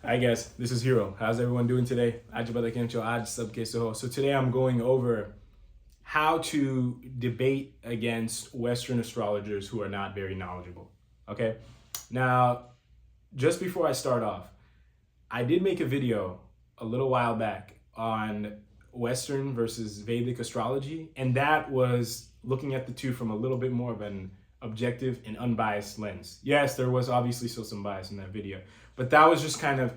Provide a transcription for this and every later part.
Hi guys, this is Hero. How's everyone doing today? So today I'm going over how to debate against Western astrologers who are not very knowledgeable. Okay? Now, just before I start off, I did make a video a little while back on Western versus Vedic astrology, and that was looking at the two from a little bit more of an objective and unbiased lens. Yes, there was obviously still some bias in that video, but that was just kind of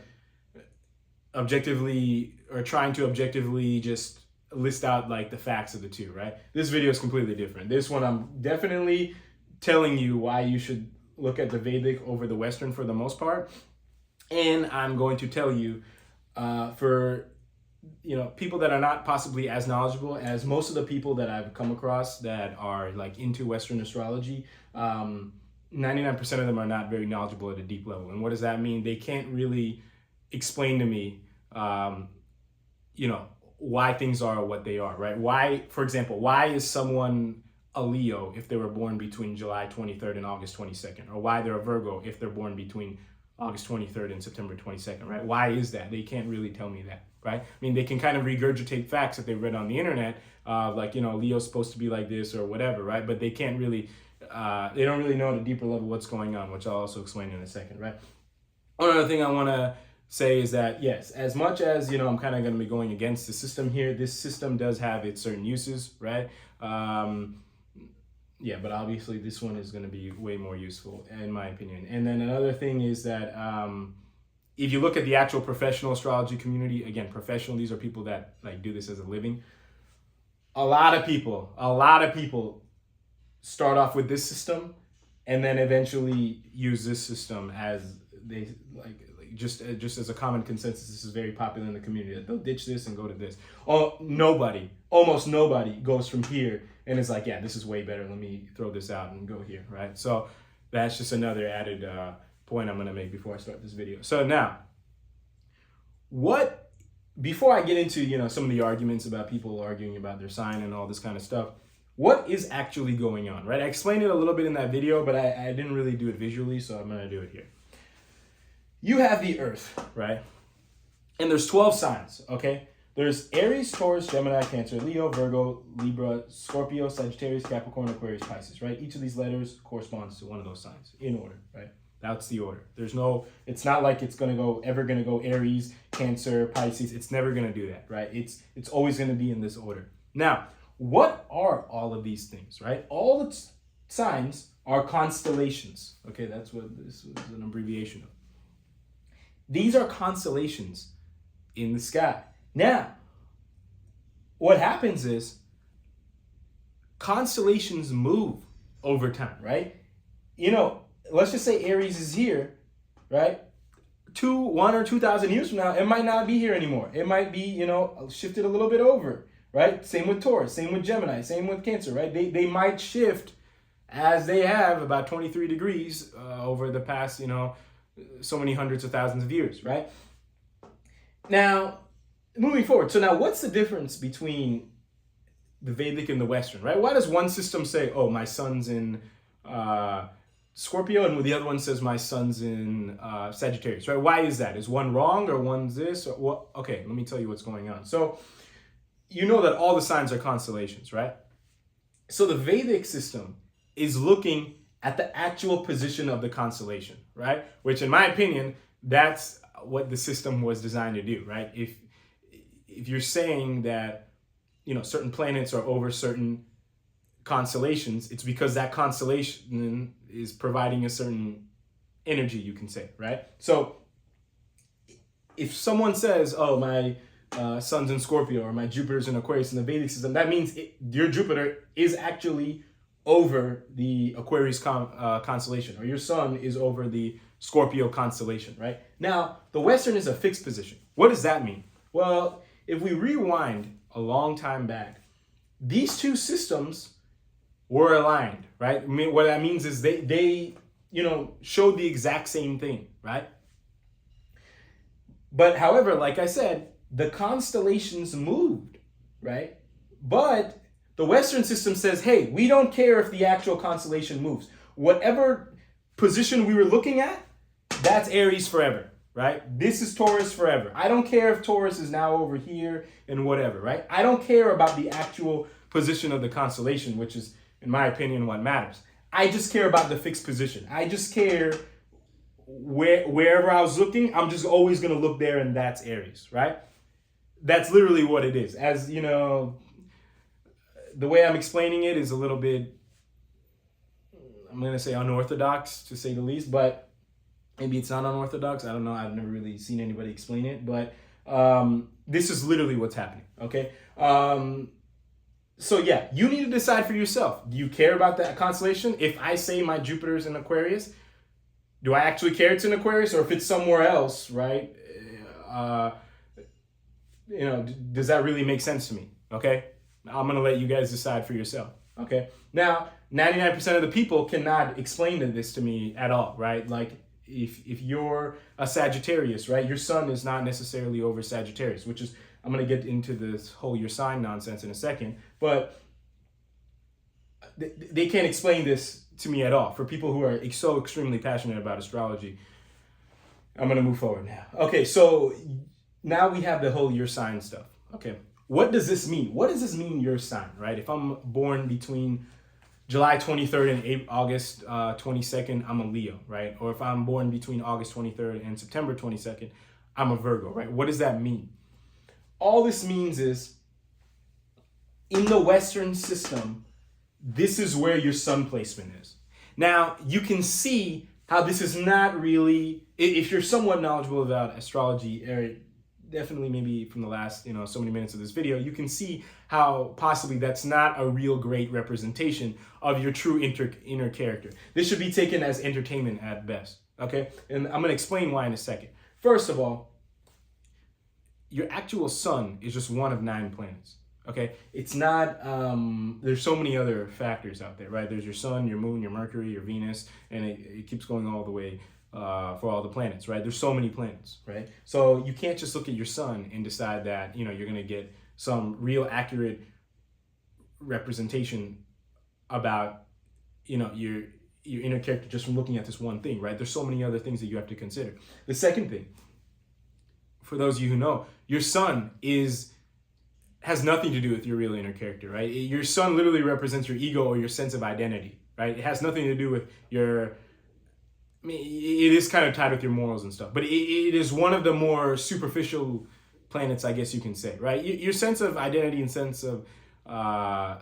objectively, or trying to objectively just list out like the facts of the two, right? This video is completely different. This one, I'm definitely telling you why you should look at the Vedic over the Western for the most part. And I'm going to tell you for people that are not possibly as knowledgeable as most of the people that I've come across that are like into Western astrology, 99% of them are not very knowledgeable at a deep level. And what does that mean? They can't really explain to me why things are what they are, right? Why, for example, why is someone a Leo if they were born between July 23rd and August 22nd? Or why they're a Virgo if they're born between August 23rd and September 22nd, right? Why is that? They can't really tell me that, right? I mean, they can kind of regurgitate facts that they read on the internet, Leo's supposed to be like this or whatever, right? But they can't really, they don't really know at a deeper level what's going on, which I'll also explain in a second, right? One other thing I want to say is that, yes, as much as, I'm kind of going to be going against the system here, this system does have its certain uses, right? But obviously this one is going to be way more useful in my opinion. And then another thing is that if you look at the actual professional astrology community, again, professional, these are people that like do this as a living. A lot of people start off with this system and then eventually use this system as they like just as a common consensus. This is very popular in the community that they'll ditch this and go to this. Almost nobody goes from here and it's like, yeah, this is way better. Let me throw this out and go here, right? So that's just another added point I'm going to make before I start this video. So now, before I get into, some of the arguments about people arguing about their sign and all this kind of stuff, what is actually going on, right? I explained it a little bit in that video, but I didn't really do it visually, so I'm going to do it here. You have the Earth, right? And there's 12 signs, okay? There's Aries, Taurus, Gemini, Cancer, Leo, Virgo, Libra, Scorpio, Sagittarius, Capricorn, Aquarius, Pisces, right? Each of these letters corresponds to one of those signs in order, right? That's the order. It's not like it's ever gonna go Aries, Cancer, Pisces. It's never gonna do that, right? It's always gonna be in this order. Now, what are all of these things, right? All the signs are constellations. Okay, that's what this was an abbreviation of. These are constellations in the sky. Now, what happens is constellations move over time, right? Let's just say Aries is here, right? 1 or 2,000 years from now, it might not be here anymore. It might be, shifted a little bit over, right? Same with Taurus, same with Gemini, same with Cancer, right? They might shift as they have about 23 degrees over the past, so many hundreds of thousands of years, right? Now, moving forward. So now what's the difference between the Vedic and the Western, right? Why does one system say, oh, my sun's in Scorpio, and the other one says my sun's in Sagittarius, right? Why is that? Is one wrong or one's this? Or what? Okay, let me tell you what's going on. So you know that all the signs are constellations, right? So the Vedic system is looking at the actual position of the constellation, right? Which in my opinion, that's what the system was designed to do, right? If you're saying that, certain planets are over certain constellations, it's because that constellation is providing a certain energy, you can say, right? So if someone says, oh, my sun's in Scorpio or my Jupiter's in Aquarius in the Vedic system, that means your Jupiter is actually over the Aquarius constellation, or your sun is over the Scorpio constellation, right? Now, the Western is a fixed position. What does that mean? Well, if we rewind a long time back, these two systems were aligned, right? I mean, what that means is they showed the exact same thing, right? But however, like I said, the constellations moved, right? But the Western system says, hey, we don't care if the actual constellation moves. Whatever position we were looking at, that's Aries forever. right? This is Taurus forever. I don't care if Taurus is now over here and whatever, right? I don't care about the actual position of the constellation, which is, in my opinion, what matters. I just care about the fixed position. I just care wherever I was looking, I'm just always going to look there, and that's Aries, right? That's literally what it is. As you know, the way I'm explaining it is a little bit, I'm going to say unorthodox to say the least, but maybe it's not unorthodox. I don't know. I've never really seen anybody explain it, but this is literally what's happening. Okay. So yeah, you need to decide for yourself. Do you care about that constellation? If I say my Jupiter's in Aquarius, do I actually care it's in Aquarius, or if it's somewhere else, right? Does that really make sense to me? Okay. I'm going to let you guys decide for yourself. Okay. Now, 99% of the people cannot explain this to me at all, right? Like if you're a Sagittarius, right? Your sun is not necessarily over Sagittarius, which is, I'm going to get into this whole your sign nonsense in a second, but they can't explain this to me at all. For people who are so extremely passionate about astrology, I'm going to move forward now. Okay, so now we have the whole your sign stuff. Okay, what does this mean? What does this mean, your sign, right? If I'm born between July 23rd and August 22nd, I'm a Leo, right? Or if I'm born between August 23rd and September 22nd, I'm a Virgo, right? What does that mean? All this means is, in the Western system, this is where your sun placement is. Now, you can see how this is not really, if you're somewhat knowledgeable about astrology, or definitely maybe from the last, so many minutes of this video, you can see how possibly that's not a real great representation of your true inner character. This should be taken as entertainment at best, okay? And I'm going to explain why in a second. First of all, your actual sun is just one of 9 planets. Okay, it's not, there's so many other factors out there, right? There's your sun, your moon, your Mercury, your Venus, and it keeps going all the way for all the planets, right? There's so many planets, right? So you can't just look at your sun and decide that, you're going to get some real accurate representation about, your inner character just from looking at this one thing, right? There's so many other things that you have to consider. The second thing, for those of you who know, your sun has nothing to do with your real inner character, right? Your sun literally represents your ego or your sense of identity, right? It has nothing to do with it is kind of tied with your morals and stuff, but it is one of the more superficial planets, I guess you can say, right? Your sense of identity and sense of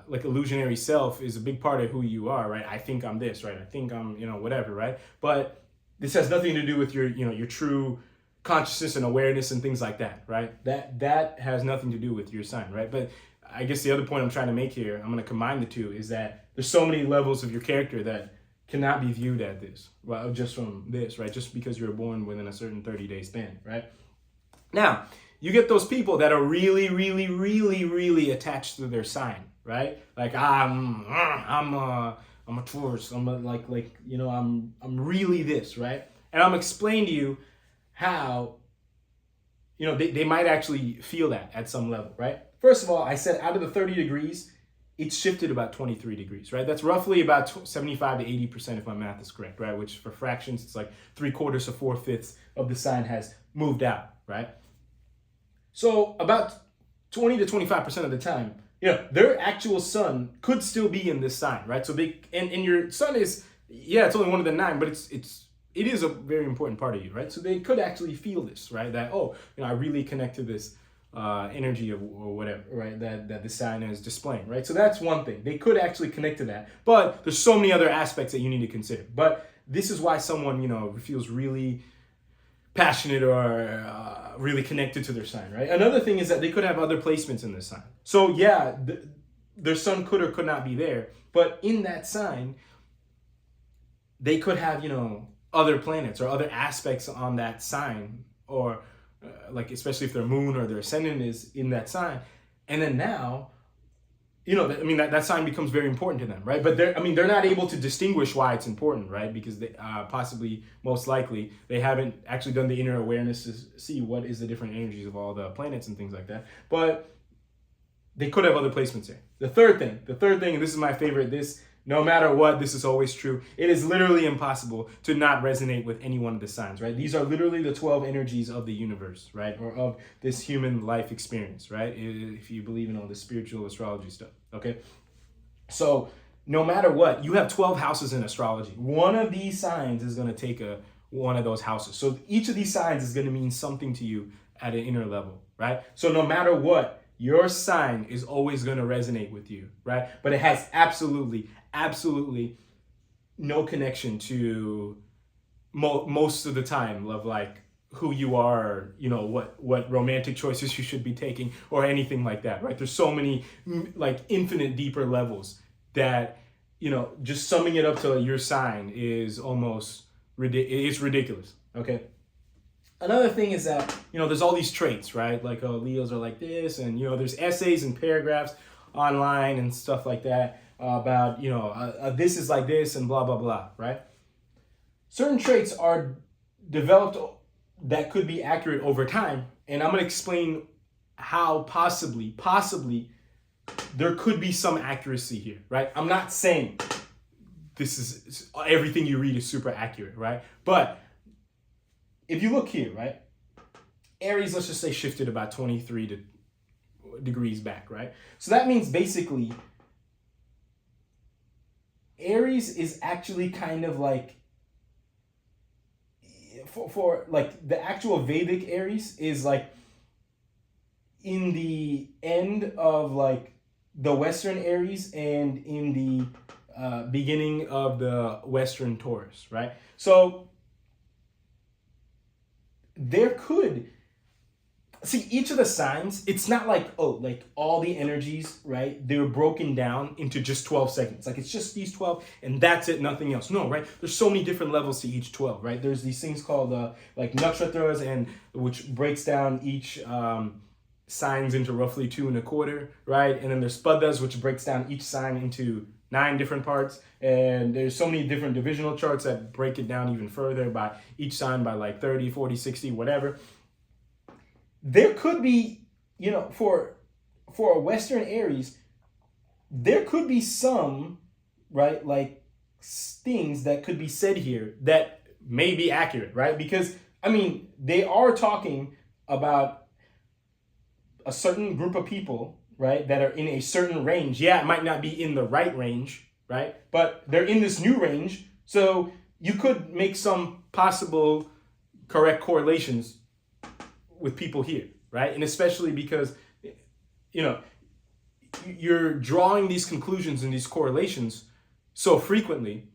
like illusionary self is a big part of who you are, right? I think I'm this, right? I think I'm, whatever, right? But this has nothing to do with your true consciousness and awareness and things like that, right? That has nothing to do with your sign, right? But I guess the other point I'm trying to make here, I'm going to combine the two, is that there's so many levels of your character that cannot be viewed at this, well, just from this, right? Just because you were born within a certain 30-day span, right? Now, you get those people that are really, really, really, really attached to their sign, right? Like I'm a Taurus. I'm really this, right? And I'm explaining to you how, they might actually feel that at some level, right? First of all, I said out of the 30 degrees, it's shifted about 23 degrees, right? That's roughly about 75 to 80% if my math is correct, right? Which for fractions, it's like 3/4 to 4/5 of the sign has moved out, right? So about 20 to 25% of the time, their actual sun could still be in this sign, right? So and your sun is, it's only one of the 9, but it is a very important part of you, right? So they could actually feel this, right? That, I really connect to this energy or whatever, right? That the sign is displaying, right? So that's one thing. They could actually connect to that, but there's so many other aspects that you need to consider. But this is why someone, feels really passionate or really connected to their sign, right? Another thing is that they could have other placements in this sign. So their sun could or could not be there, but in that sign, they could have, other planets or other aspects on that sign, or especially if their moon or their ascendant is in that sign. And then now, that sign becomes very important to them, right? But they're not able to distinguish why it's important, right? Because they possibly, most likely, they haven't actually done the inner awareness to see what is the different energies of all the planets and things like that. But they could have other placements there. The third thing, and this is my favorite, this No matter what, this is always true. It is literally impossible to not resonate with any one of the signs, right? These are literally the 12 energies of the universe, right? Or of this human life experience, right? If you believe in all this spiritual astrology stuff, okay? So no matter what, you have 12 houses in astrology. One of these signs is going to take one of those houses. So each of these signs is going to mean something to you at an inner level, right? So no matter what, your sign is always going to resonate with you, right? But it has absolutely no connection to most of the time of like who you are, you know, what romantic choices you should be taking or anything like that, right? There's so many like infinite deeper levels that, you know, just summing it up to your sign is almost it's ridiculous, okay? Another thing is that, you know, there's all these traits, right? Like, oh, Leos are like this, and, you know, there's essays and paragraphs online and stuff like that about, you know, this is like this and blah, blah, blah, right? Certain traits are developed that could be accurate over time, and I'm going to explain how possibly there could be some accuracy here, right? I'm not saying this is everything you read is super accurate, right? But if you look here, right? Aries, let's just say, shifted about 23 degrees back, right? So that means basically Aries is actually kind of like, for like the actual Vedic Aries is like in the end of like the Western Aries and in the beginning of the Western Taurus, right? So there could see each of the signs. It's not like, oh, like all the energies, right? They're broken down into just 12 segments. Like it's just these 12 and that's it, nothing else. No, right? There's so many different levels to each 12, right? There's these things called like nakshatras, and which breaks down each signs into roughly 2 1/4, right? And then there's padas, which breaks down each sign into 9 different parts, and there's so many different divisional charts that break it down even further by each sign by like 30, 40, 60, whatever. There could be, you know, for a Western Aries, there could be some, right, like things that could be said here that may be accurate, right? Because, I mean, they are talking about a certain group of people, right, that are in a certain range. Yeah, it might not be in the right range, right? But they're in this new range. So you could make some possible correct correlations with people here, right? And especially because, you know, you're drawing these conclusions and these correlations so frequently,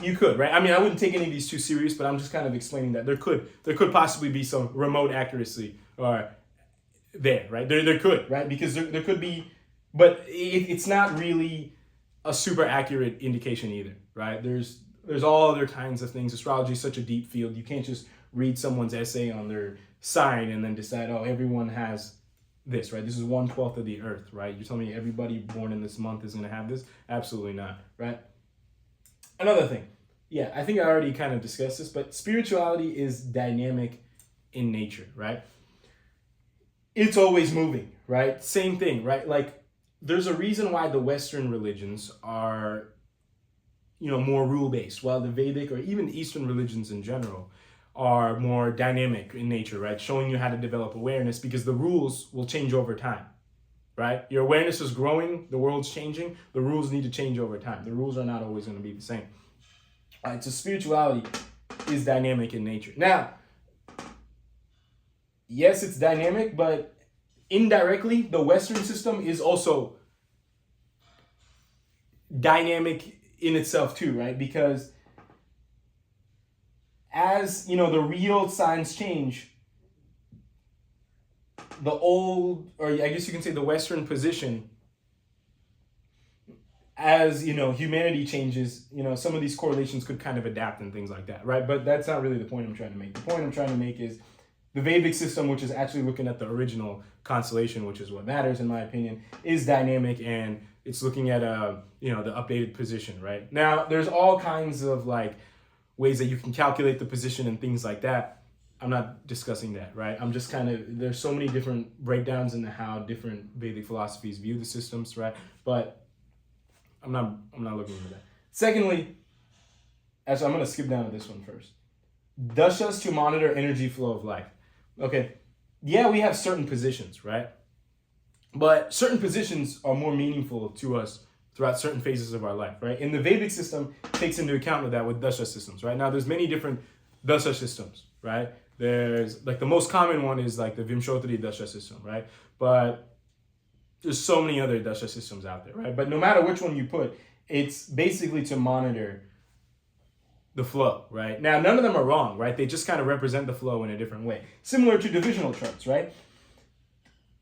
you could, right? I mean, I wouldn't take any of these too serious, but I'm just kind of explaining that there could possibly be some remote accuracy or there, right? There could, right? Because there could be, but it's not really a super accurate indication either, right? There's all other kinds of things. Astrology is such a deep field. You can't just read someone's essay on their sign and then decide, oh, everyone has this, right? This is 1/12 of the earth, right? You're telling me everybody born in this month is going to have this? Absolutely not, right? Another thing, yeah, I think I already kind of discussed this, but spirituality is dynamic in nature, right? It's always moving, right? Same thing, right? Like there's a reason why the Western religions are, you know, more rule-based, while the Vedic or even Eastern religions in general are more dynamic in nature, right? Showing you how to develop awareness, because the rules will change over time, right? Your awareness is growing, the world's changing, the rules need to change over time. The rules are not always going to be the same. All right, so spirituality is dynamic in nature. Now, yes, it's dynamic, but indirectly, the Western system is also dynamic in itself too, right? Because as, you know, the real signs change, the old, or I guess you can say the Western position, as, you know, humanity changes, you know, some of these correlations could kind of adapt and things like that, right? But that's not really the point I'm trying to make. The point I'm trying to make is the Vedic system, which is actually looking at the original constellation, which is what matters in my opinion, is dynamic, and it's looking at you know, the updated position, right? Now, there's all kinds of like ways that you can calculate the position and things like that. I'm not discussing that, right? I'm just kind of, there's so many different breakdowns into how different Vedic philosophies view the systems, right? But I'm not looking into that. Secondly, actually, I'm going to skip down to this one first. Dashas to monitor energy flow of life. Okay, yeah, we have certain positions, right? But certain positions are more meaningful to us throughout certain phases of our life, right? And the Vedic system takes into account of that with dasha systems, right? Now, there's many different dasha systems, right? There's, like, the most common one is, like, the Vimshottari dasha system, right? But there's so many other dasha systems out there, right? But no matter which one you put, it's basically to monitor the flow, right? Now, none of them are wrong, right? They just kind of represent the flow in a different way. Similar to divisional charts, right?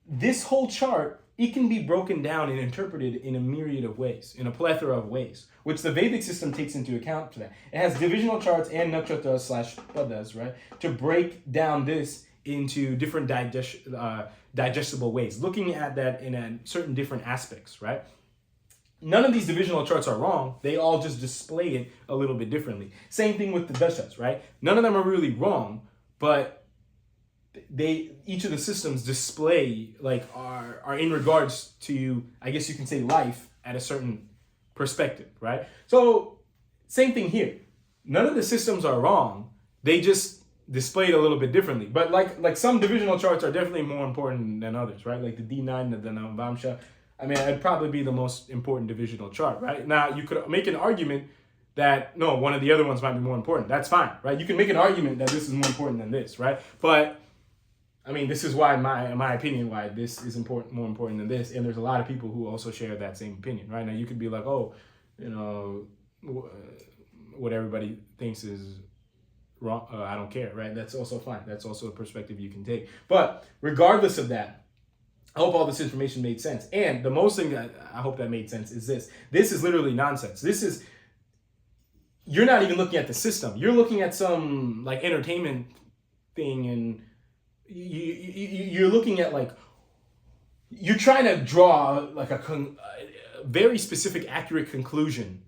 This whole chart, it can be broken down and interpreted in a myriad of ways, in a plethora of ways, which the Vedic system takes into account for that. It has divisional charts and nakshatras / padas, right? To break down this into different digestible ways, looking at that in a certain different aspects, right? None of these divisional charts are wrong. They all just display it a little bit differently. Same thing with the dashas, right? None of them are really wrong, but each of the systems display, like, are in regards to, I guess you can say, life at a certain perspective, right? So same thing here. None of the systems are wrong. They just display it a little bit differently. But like some divisional charts are definitely more important than others, right? Like the D9, the Navamsha. I mean, it'd probably be the most important divisional chart, right? Now, you could make an argument that, no, one of the other ones might be more important. That's fine, right? You can make an argument that this is more important than this, right? But, I mean, this is why, my opinion, why this is more important than this. And there's a lot of people who also share that same opinion, right? Now, you could be like, oh, you know, what everybody thinks is wrong. I don't care, right? That's also fine. That's also a perspective you can take. But regardless of that, I hope all this information made sense. And the most thing that I hope that made sense is this. This is literally nonsense. You're not even looking at the system. You're looking at some, like, entertainment thing, and you're looking at, like, you're trying to draw, like, a very specific, accurate conclusion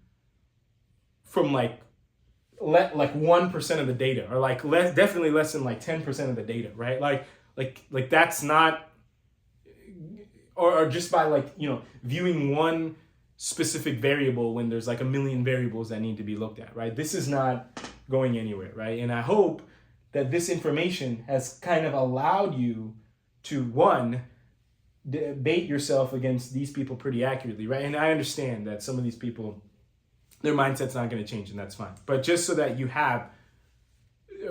from, like 1% of the data, or like definitely less than like 10% of the data, right? Like that's not, or just by, like, you know, viewing one specific variable when there's like a million variables that need to be looked at, right? This is not going anywhere, right? And I hope that this information has kind of allowed you to, one, debate yourself against these people pretty accurately, right? And I understand that some of these people, their mindset's not going to change, and that's fine. But just so that you have,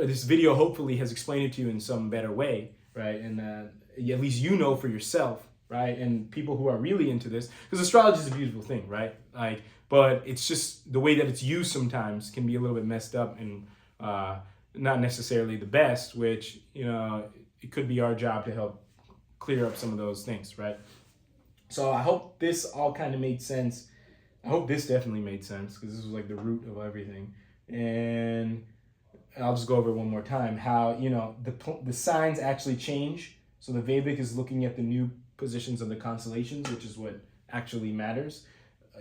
this video hopefully has explained it to you in some better way, right? And at least you know for yourself, right? And people who are really into this, because astrology is a beautiful thing, right? Like, but it's just the way that it's used sometimes can be a little bit messed up and not necessarily the best, which, you know, it could be our job to help clear up some of those things, right? So I hope this all kind of made sense. I hope this definitely made sense, because this was like the root of everything. And I'll just go over it one more time, how, you know, the signs actually change. So the Vedic is looking at the new positions of the constellations, which is what actually matters,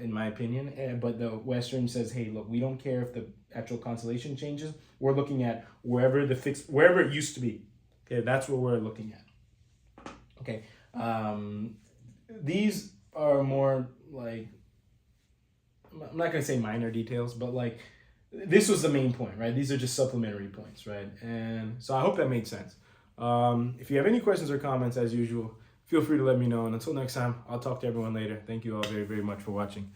in my opinion. But the Western says, hey, look, we don't care if the actual constellation changes. We're looking at wherever it used to be. Okay, that's what we're looking at. Okay, these are more like, I'm not gonna say minor details, but like, this was the main point, right? These are just supplementary points, right? And so I hope that made sense. If you have any questions or comments, as usual, feel free to let me know. And until next time, I'll talk to everyone later. Thank you all very, very much for watching.